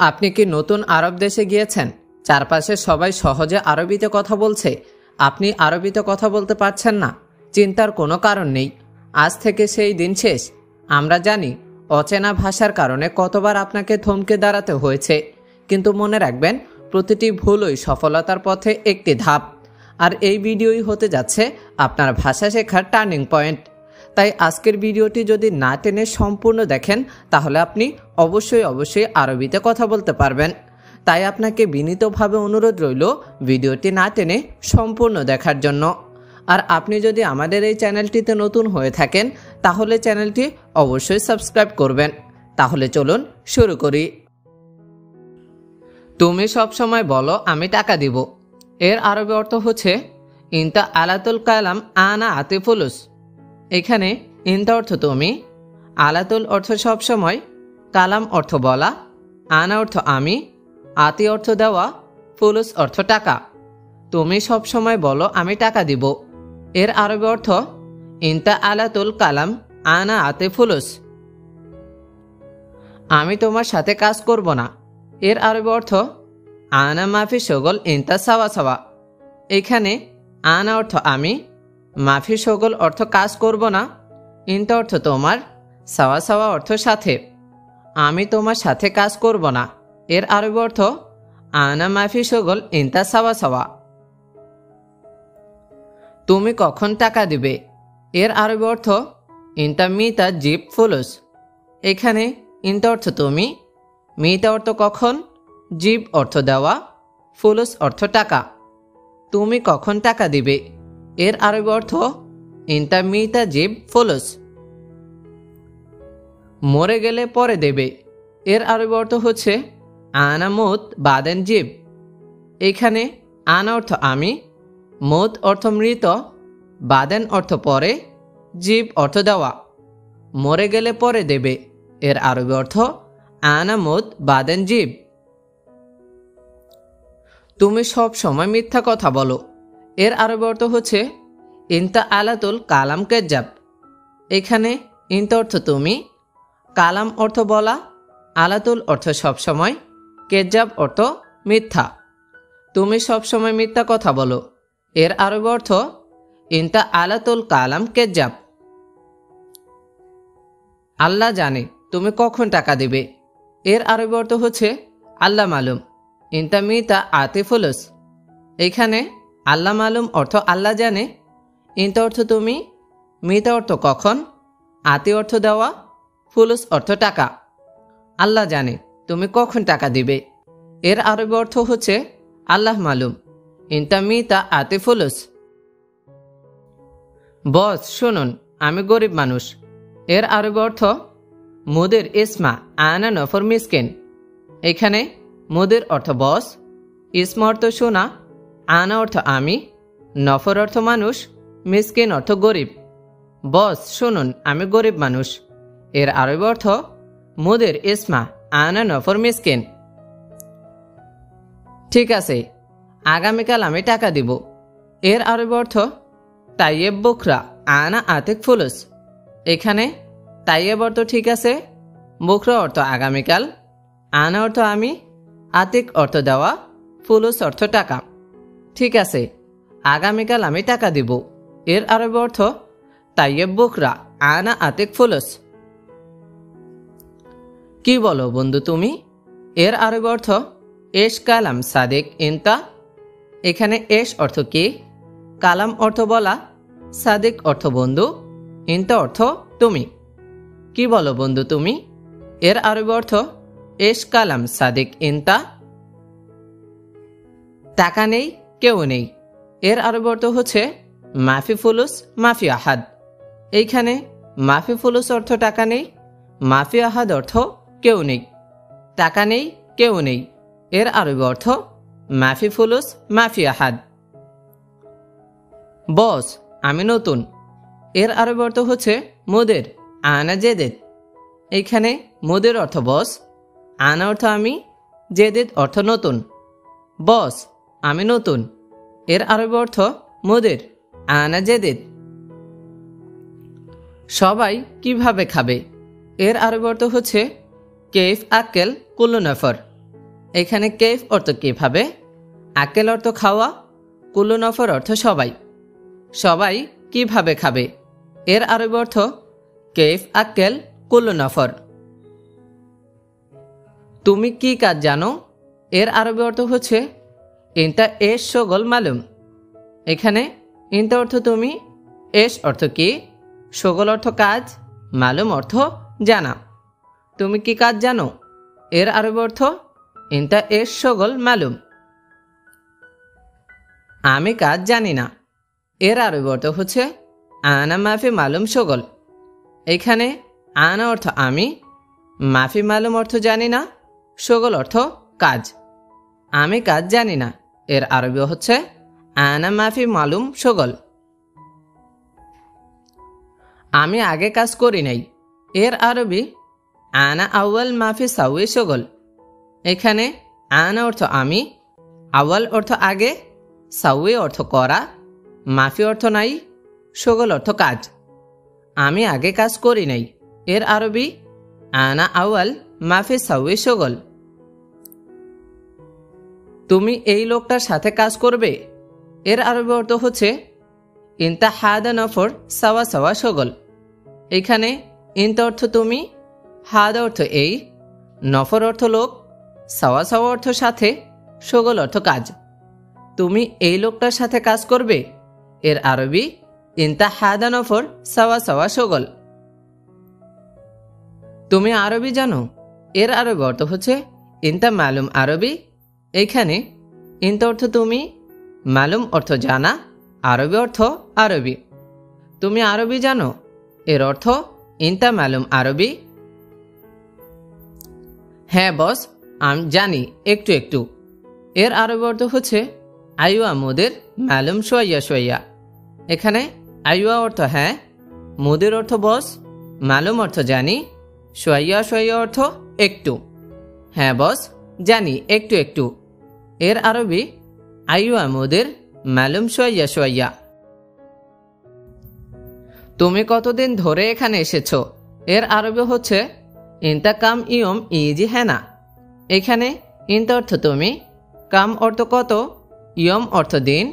আপনি কি নতুন আরব দেশে গিয়েছেন? চারপাশে সবাই সহজে আরবিতে কথা বলছে, আপনি আরবিতে কথা বলতে পারছেন না। চিন্তার কোনো কারণ নেই, আজ থেকে সেই দিন শেষ। আমরা জানি অচেনা ভাষার কারণে কতবার আপনাকে থমকে দাঁড়াতে হয়েছে, কিন্তু মনে রাখবেন প্রতিটি ভুলই সফলতার পথে একটি ধাপ। আর এই ভিডিওই হতে যাচ্ছে আপনার ভাষা শেখার টার্নিং পয়েন্ট। তাই আজকের ভিডিওটি যদি না টেনে সম্পূর্ণ দেখেন তাহলে আপনি অবশ্যই আরবিতে কথা বলতে পারবেন। তাই আপনাকে বিনীতভাবে অনুরোধ রইল ভিডিওটি না টেনে সম্পূর্ণ দেখার জন্য। আর আপনি যদি আমাদের এই চ্যানেলটিতে নতুন হয়ে থাকেন তাহলে চ্যানেলটি অবশ্যই সাবস্ক্রাইব করবেন। তাহলে চলুন শুরু করি। তুমি সবসময় বলো আমি টাকা দিব। এর আরবি অর্থ হচ্ছে ইনতা আলাতুল কালাম আনা আতি ফুলুস। এখানে ইনতা অর্থ তুমি, আলাতুল অর্থ সবসময়, কালাম অর্থ বলা, আনা অর্থ আমি, আতি অর্থ দেওয়া, ফুলুস অর্থ টাকা। তুমি সবসময় বলো আমি টাকা দিব। এর আরবি অর্থ ইনতা আলাতুল কালাম আনা আতি ফুলুস। আমি তোমার সাথে কাজ করব না। এর আরবি অর্থ আনা মাফি শগল ইনতা সাওয়া সাওয়া। এখানে আনা অর্থ আমি, মাফি শগল অর্থ কাজ করব না, ইনতা অর্থ তোমার, সাওয়া সাওয়া অর্থ সাথে। আমি তোমার সাথে কাজ করব না। এর আরবি অর্থ আনা মাফি শগল ইনতা সাওয়া সাওয়া। তুমি কখন টাকা দিবে? এর আরবি অর্থ ইনতা মিতা জিব ফুলুস। এখানে ইনতা অর্থ তুমি, মিতা অর্থ কখন, জিব অর্থ দেওয়া, ফুলুস অর্থ টাকা। তুমি কখন টাকা দিবে? এর আরবি অর্থ ইনতা মিতা জিব ফুলুস। মরে গেলে পরে দেবে। এর আরবি অর্থ হচ্ছে আনা মুত বাদেন জিব। এখানে আনা অর্থ আমি, মুত অর্থ মৃত, বাদেন অর্থ পরে, জিব অর্থ দেওয়া। মরে গেলে পরে দেবে। এর আরবি অর্থ আনা মুত বাদেন জিব। তুমি সব সময় মিথ্যা কথা বলো। এর আরবি অর্থ হচ্ছে ইনতা আলাতুল কালাম কেজ্জাব। এখানে ইনতা অর্থ তুমি, কালাম অর্থ বলা, আলাতুল অর্থ সবসময়, কেজ্জাব অর্থ মিথ্যা। তুমি সবসময় মিথ্যা কথা বলো। এর আরবি অর্থ ইনতা আলাতুল কালাম কেজ্জাব। আল্লাহ জানে তুমি কখন টাকা দিবে। এর আরবি অর্থ হচ্ছে আল্লাহ মালুম ইনতা মিতা আতি ফুলুস। এখানে আল্লাহ মালুম অর্থ আল্লাহ জানে, ইনতা অর্থ তুমি, মিতা অর্থ কখন, আতি অর্থ দেওয়া, ফুলুস অর্থ টাকা। আল্লাহ জানে তুমি কখন টাকা দিবে। এর আরবি অর্থ হচ্ছে আল্লাহ মালুম ইনতা মিতা আতি ফুলুস। বস শুনুন আমি গরিব মানুষ। এর আরবি অর্থ মুদির ইসমা আনা নফর মিসকিন। এখানে মুদির অর্থ বস, ইসমা অর্থ শোনা, আনা অর্থ আমি, নফর অর্থ মানুষ, মিসকিন অর্থ গরিব। বস শুনুন আমি গরিব মানুষ। এর আরবি অর্থ মুদির ইসমা আনা নফর মিসকিন। ঠিক আছে, আগামীকাল আমি টাকা দিব। এর আরবি অর্থ তাইয়েব বুকরা আনা আতিক ফুলুস। এখানে তাইয়েব অর্থ ঠিক আছে, বুকরা অর্থ আগামীকাল, আনা অর্থ আমি, আতিক অর্থ দেওয়া, ফুলুস অর্থ টাকা। ঠিক আছে, আগামীকাল আমি টাকা দিব। এর আরবি অর্থ তাইয়েব বুকরা আনা আতিক ফুলুস। কি বলো বন্ধু তুমি? এর আরবি অর্থ এশ কালাম সাদিক ইনতা। এখানে এশ অর্থ কি, কালাম অর্থ বলা, সাদিক অর্থ বন্ধু, ইনতা অর্থ তুমি। কি বলো বন্ধু তুমি? এর আরবি অর্থ এশ কালাম সাদিক ইনতা। টাকা নেই কেউ নেই। এর আরবি অর্থ হচ্ছে মাফি ফুলুস মাফি আহাদ। এইখানে মাফি ফুলুস অর্থ টাকা নেই, মাফি আহাদ অর্থ কেউ নেই। টাকা নেই কেউ নেই। এর আরবি অর্থ মাফি ফুলুস মাফি আহাদ। বস আমি নতুন। এর আরবি অর্থ হচ্ছে মুদির আনা জেদেদ। এইখানে মুদির অর্থ বস, আনা অর্থ আমি, জেদেদ অর্থ নতুন। বস আমি নতুন। এর আরবি অর্থ মুদির আনা জেদেদ। সবাই কিভাবে খাবে? এর আরবি অর্থ হচ্ছে কেফ আক্কেল কুল্লু নফর। এখানে কেফ অর্থ কিভাবে, আকেল অর্থ খাওয়া, কুল্লু নফর অর্থ সবাই। সবাই কিভাবে খাবে, এর আরবি অর্থ কেফ আকেল কুল্লু নফর। তুমি কি কাজ জানো, এর আরবি অর্থ হচ্ছে ইনতা এশ শগল মালুম। এখানে ইনতা অর্থ তুমি, এশ অর্থ কি, শগল অর্থ কাজ, মালুম অর্থ জানা। তুমি কি কাজ জানো, এর আরবি অর্থ ইনতা এশ শগল মালুম। আমি কাজ জানি না, এর আরবি অর্থ হচ্ছে আনা মাফি মালুম শগল। এখানে আনা অর্থ আমি, মাফি মালুম অর্থ জানি না, শগল অর্থ কাজ। আমি কাজ জানি না, এর আরবি হচ্ছে আনা মাফি মালুম শগল। আমি আগে কাজ করি নাই, এর আরবি আনা আউয়াল মাফি সাউই শগল। এখানে আনা অর্থ আমি, আউয়াল অর্থ আগে, সাউই অর্থ করা, মাফি অর্থ নাই, শগল অর্থ কাজ। আমি আগে কাজ করি নাই, এর আরবি আনা আউয়াল মাফি সাউই শগল। তুমি এই লোকটার সাথে কাজ করবে, এর আরবি অর্থ হচ্ছে ইনতা হাদা নফর সাওয়া সাওয়া শগল। এখানে ইনতা অর্থ তুমি, হাদা অর্থ এই, নফর অর্থ লোক, সাওয়া সাওয়া অর্থ সাথে, শগল অর্থ কাজ। তুমি এই লোকটার সাথে কাজ করবে, এর আরবি ইনতা হাদা নফর সাওয়া সাওয়া শগল। তুমি আরবি জানো, এর আরবি অর্থ হচ্ছে ইনতা মালুম আরবি। এইখানে ইনতা অর্থ তুমি, মালুম অর্থ জানা, আরবি অর্থ আরবি। তুমি আরবি জানো, এর অর্থ ইনতা মালুম আরবি। হ্যাঁ বস, আমি জানি একটু একটু, এর আরবি অর্থ হচ্ছে আইওয়া মুদির মালুম শোয়া শোয়া। এখানে আইওয়া অর্থ হ্যাঁ, মুদির অর্থ বস, মালুম অর্থ জানি, শোয়া শোয়া অর্থ একটু। হ্যাঁ বস, জানি একটু একটু, এর আরবি আইওয়া মুদির মালুম শোয়া শোয়া। তুমি কতদিন ধরে এখানে এসেছো, এর আরবি হচ্ছে ইনতা কাম ইয়ম ইজি হেনা। এখানে ইনতা অর্থ তুমি, কাম অর্থ কত, ইয়ম অর্থ দিন,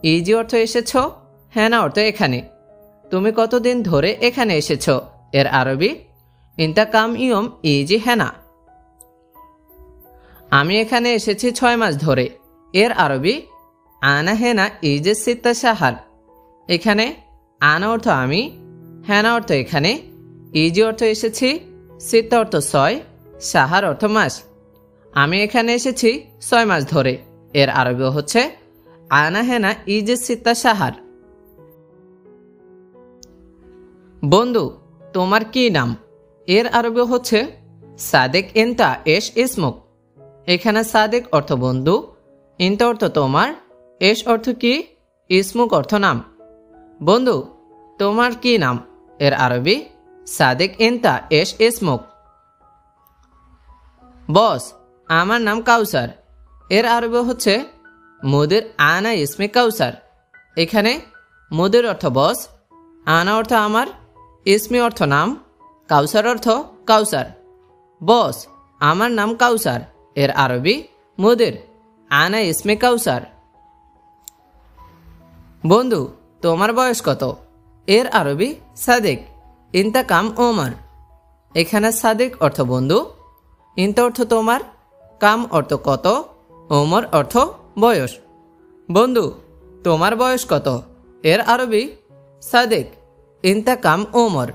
ইজি অর্থ এসেছো, হেনা অর্থ এখানে। তুমি কতদিন ধরে এখানে এসেছো, এর আরবি ইনতা কাম ইয়ম ইজি হেনা। আমি এখানে এসেছি 6 মাস ধরে, এর আরবি আনা হেনা ইজে সিত্তা শাহার। এখানে আনা অর্থ আমি, হেনা অর্থ এখানে, ইজি অর্থ এসেছি, সিত্তা অর্থ 6, শাহার অর্থ মাস। আমি এখানে এসেছি 6 মাস ধরে, এর আরবি হচ্ছে আনা হেনা ইজে সিত্তা শাহার। বন্ধু, তোমার কি নাম, এর আরবি হচ্ছে সাদেক ইনতা এশ ইসমুক। এখানে সাদেক অর্থ বন্ধু, ইনতা অর্থ তোমার, এশ অর্থ কি, ইসমুক অর্থ নাম। বন্ধু, তোমার কি নাম, এর আরবি সাদেক ইনতা এশ ইসমুক। বস, আমার নাম কাউসার, এর আরবি হচ্ছে মুদির আনা ইসমে কাউসার। এখানে মুদির অর্থ বস, আনা অর্থ আমার, ইসমি অর্থ নাম, কাউসার অর্থ কাউসার। বস, আমার নাম কাউসার, এর আরবি মুদির আনা ইসমে কাউসার। বন্ধু, তোমার বয়স কত, এর আরবি সাদেক ইনতা কাম ওমর। এখানে সাদেক অর্থ বন্ধু, ইনতা অর্থ তোমার, কাম অর্থ কত, ওমর অর্থ বয়স। বন্ধু, তোমার বয়স কত, এর আরবি সাদেক ইনতা কাম ওমর।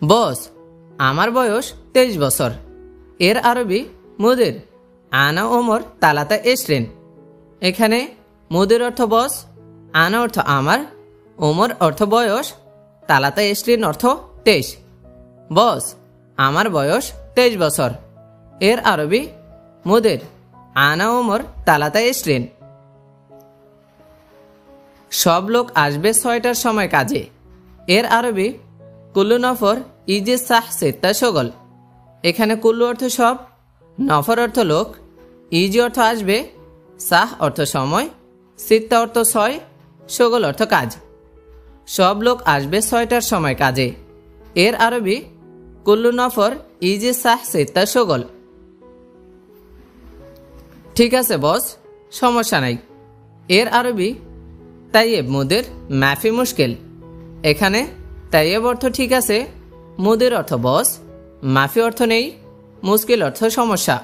বস, আমার বয়স 23 বছর, এর আরবি মুদির আনা ওমর তালাতা এশরিন। এখানে মুদির অর্থ বস, আনা অর্থ আমার, ওমর অর্থ বয়স, তালাতা এশরিন অর্থ 23। বস, আমার বয়স 23 বছর, এর আরবি মুদির আনা ওমর তালাতা এশরিন। সব লোক আসবে 6টার সময় কাজে, এর আরবি কুল্লু নফর ইজে সাহ সিত্তা শগল। এখানে কুল্লু অর্থ সব, নফর অর্থ লোক, ইজি অর্থ আসবে, সাহ অর্থ সময়, সিত্তা অর্থ 6, শগল অর্থ কাজ। সব লোক আসবে 6টার সময় কাজে, এর আরবি কুল্লু নফর ইজে সাহ সিত্তা শগল। ঠিক আছে বস, সমস্যা নাই। এর আরবি তাইয়েব মুদির মাফি মুশকিল। এখানে তাইয়েব অর্থ ঠিক আছে, মুদির অর্থ বস, মাফি অর্থ নেই, মুশকিল অর্থ সমস্যা।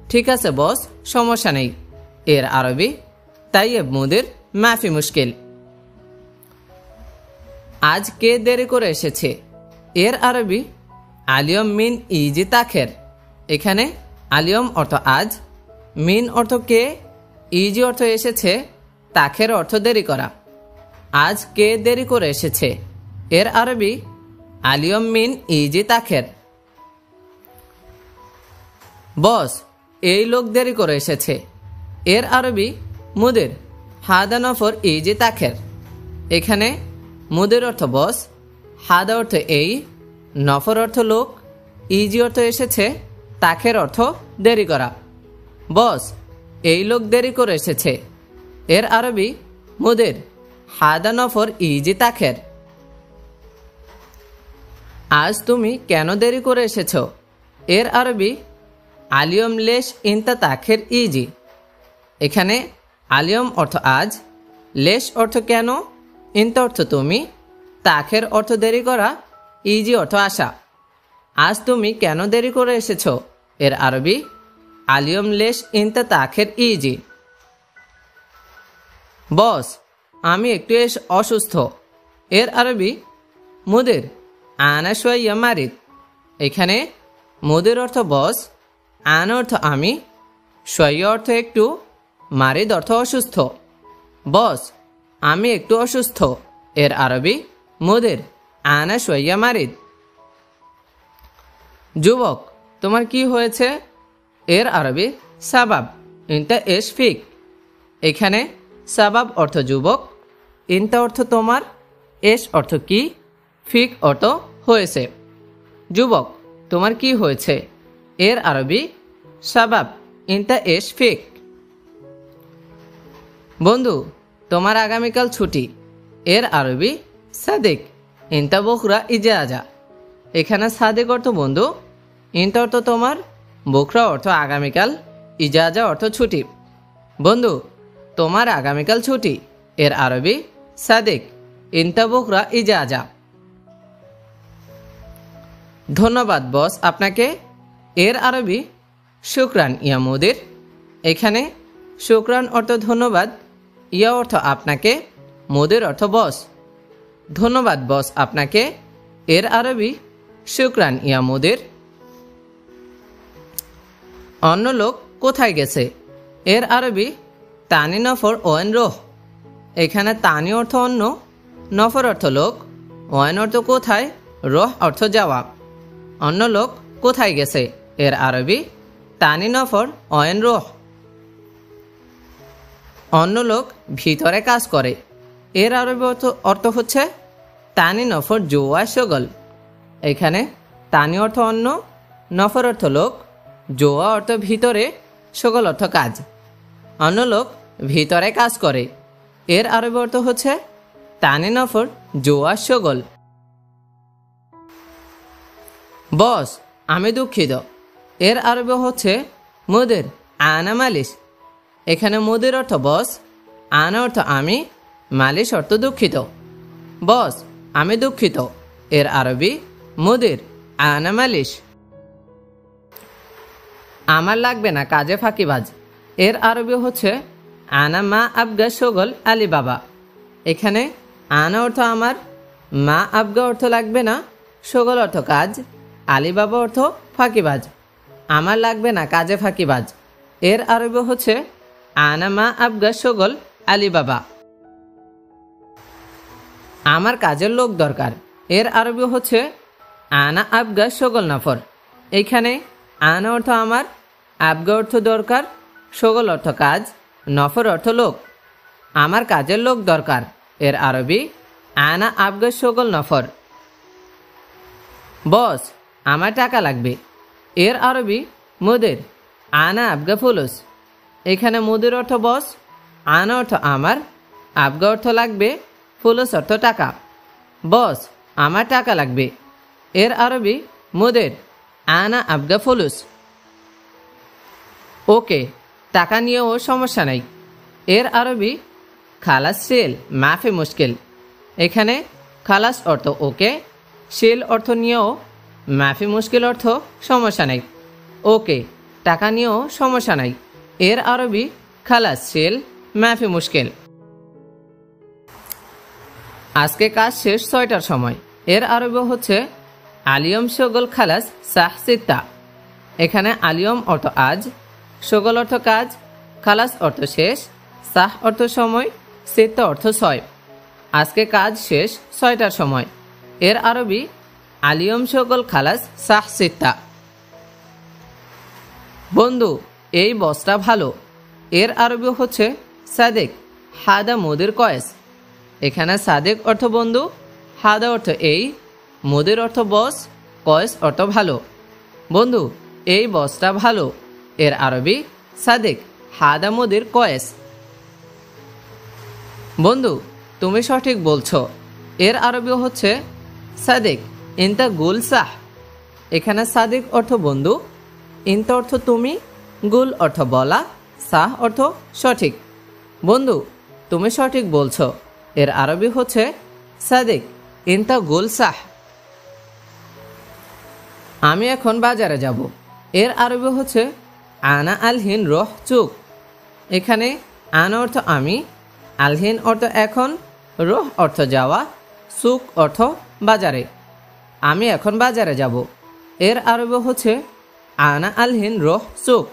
ঠিক আছে বস, সমস্যা নেই। এর আরবি তাইয়েব মুদির মাফি মুশকিল। আজ কে দেরি করে এসেছে? এর আরবি আলিয়ম মিন ইজি তাখের। এখানে আলিয়ম অর্থ আজ, মিন অর্থ কে, ইজি অর্থ এসেছে, তাখের অর্থ দেরি করা। আজ কে দেরি করে এসেছে? এর আরবি আলিয়ম মিন ইজি তাখের। বস, এই লোক দেরি করে এসেছে। এর আরবি মুদির হাদা নফর ইজি তাখের। এখানে মুদির অর্থ বস, হাদা অর্থ এই, নফর অর্থ লোক, ইজি অর্থ এসেছে, তাখের অর্থ দেরি করা। বস, এই লোক দেরি করে এসেছে। এর আরবি মুদির হাদা নফর ইজি তাখের। আজ তুমি কেন দেরি করে এসেছ? এর আরবি আলিয়ম লেশ ইনতা তাখের ইজি। এখানে আলিয়ম অর্থ আজ, লেশ অর্থ কেন, ইনতা অর্থ তুমি, তাখের অর্থ দেরি করা, ইজি অর্থ আসা। আজ তুমি কেন দেরি করে এসেছ? এর আরবি আলিয়ম লেশ ইনতা তাখের ইজি। বস, আমি একটু অসুস্থ। এর আরবি মুদির আনা শোয়া মারিদ। এখানে মুদির অর্থ বস, আন অর্থ আমি, শোয়া অর্থ একটু, মারিদ অর্থ অসুস্থ। বস, আমি একটু অসুস্থ। এর আরবি মুদির আনা শোয়া মারিদ। যুবক, তোমার কি হয়েছে? এর আরবি সাবাব ইনতা এশ ফিক। এখানে সাবাব অর্থ যুবক, ইনতা অর্থ তোমার, এশ অর্থ কি, ফিক অর্থ হয়েছে। যুবক, তোমার কি হয়েছে? এর আরবি সাবাব ইনতা এশ ফিক। বন্ধু, তোমার আগামীকাল ছুটি। এর আরবি সাদিক ইনতা বখরা ইজাজা। এখানে সাদিক অর্থ বন্ধু, ইনতা অর্থ তোমার, বখরা অর্থ আগামীকাল, ইজাজা অর্থ ছুটি। বন্ধু, তোমার আগামীকাল ছুটি। এর আরবি সাদিক ইনতা বখরা ইজাজা। ধন্যবাদ বস আপনাকে। এর আরবি শুকরান ইয়া মুদির। এখানে শুকরান অর্থ ধন্যবাদ, ইয়া অর্থ আপনাকে, মুদির অর্থ বস। ধন্যবাদ বস আপনাকে। এর আরবি শুকরান ইয়া মুদির। অন্য লোক কোথায় গেছে? এর আরবি তানি নফর ওয়েন রোহ। এখানে তানি অর্থ অন্য, নফর অর্থ লোক, ওয়েন অর্থ কোথায়, রোহ অর্থ যাওয়া। অন্য লোক কোথায় গেছে? এর আরবি তানি নফর ওয়েন রোহ। অন্য লোক ভিতরে কাজ করে। এর আরবি অর্থ হচ্ছে তানি নফর জোয়া শগল। এখানে তানি অর্থ অন্য, নফর অর্থ লোক, জোয়া অর্থ ভিতরে, শগল অর্থ কাজ। অন্য লোক ভিতরে কাজ করে। এর আরবি অর্থ হচ্ছে তানি নফর জোয়া শগল। বস, আমি দুঃখিত। এর আরবি হচ্ছে মুদির আনা মালিশ। এখানে মুদির অর্থ বস, আনা অর্থ আমি, মালিশ অর্থ দুঃখিত। বস, আমি দুঃখিত। এর আরবি মুদির আনা মালিশ। আমার লাগবে না কাজে ফাঁকিবাজ। এর আরবি হচ্ছে আনা মা আবগা শগল আলী বাবা। এখানে আনা অর্থ আমার, মা আবগা অর্থ লাগবে না, শগল অর্থ কাজ, আলী বাবা অর্থ ফাঁকিবাজ। আমার লাগবে না কাজে ফাঁকিবাজ। এর আরবি হচ্ছে আনা মা আবগা শগল আলী বাবা। আমার কাজের লোক দরকার। এর আরবি হচ্ছে আনা আবগা শগল নফর। এইখানে আনা অর্থ আমার, আবগা অর্থ দরকার, শগল অর্থ কাজ, নফর অর্থ লোক। আমার কাজের লোক দরকার। এর আরবি আনা আবগা শগল নফর। বস, আমার টাকা লাগবে। এর আরবি মুদির আনা আবগা ফুলুস। এখানে মুদির অর্থ বস, আনা অর্থ আমার, আবগা অর্থ লাগবে, ফুলুস অর্থ টাকা। বস, আমার টাকা লাগবে। এর আরবি মুদির আনা আবগা ফুলুস। ওকে, টাকা নিয়েও সমস্যা নেই, এর আরবি খালাস শিল মাফি মুশকিল। এখানে খালাস অর্থ ওকে, শিল অর্থ নিয়েও, মাফি মুশকিল অর্থ সমস্যা নেই। ওকে টাকা নিয়েও সমস্যা নাই, এর আরবি খালাস শিল মাফি মুশকিল। আজকে কাজ শেষ 6টার সময়, এর আরবি হচ্ছে আলিয়ম শগল খালাস সাহ সিত্তা। এখানে আলিয়ম অর্থ আজ, শগল অর্থ কাজ, খালাস অর্থ শেষ, সাহ অর্থ সময়, সিত্তা অর্থ 6। আজকে কাজ শেষ 6টার সময়, এর আরবি আলিয়ম শগল খালাস সাহ সিত্তা। বন্ধু এই বসটা ভালো, এর আরবি হচ্ছে সাদেক হাদা মুদির কয়েস। এখানে সাদেক অর্থ বন্ধু, হাদা অর্থ এই, মুদির অর্থ বস, কয়েস অর্থ ভালো। বন্ধু এই বসটা ভালো, এর আরবি সাদেক হাদা মুদির কয়েস। বন্ধু তুমি সঠিক বলছো, এর আরবি হচ্ছে সাদেক ইনতা গুল সাহ। এখানে সাদেক অর্থ বন্ধু, ইনতা অর্থ তুমি, গুল অর্থ বলা, সাহ অর্থ সঠিক। বন্ধু তুমি সঠিক বলছো, এর আরবি হচ্ছে সাদেক ইনতা গুল সাহ। আমি এখন বাজারে যাব, এর আরবি হচ্ছে আনা আলহিন রহ চুক। এখানে আনা অর্থ আমি, আলহিন অর্থ এখন, রহ অর্থ যাওয়া, সুক অর্থ বাজারে। আমি এখন বাজারে যাব, এর আরবি হচ্ছে আনা আলহিন রহ চুক।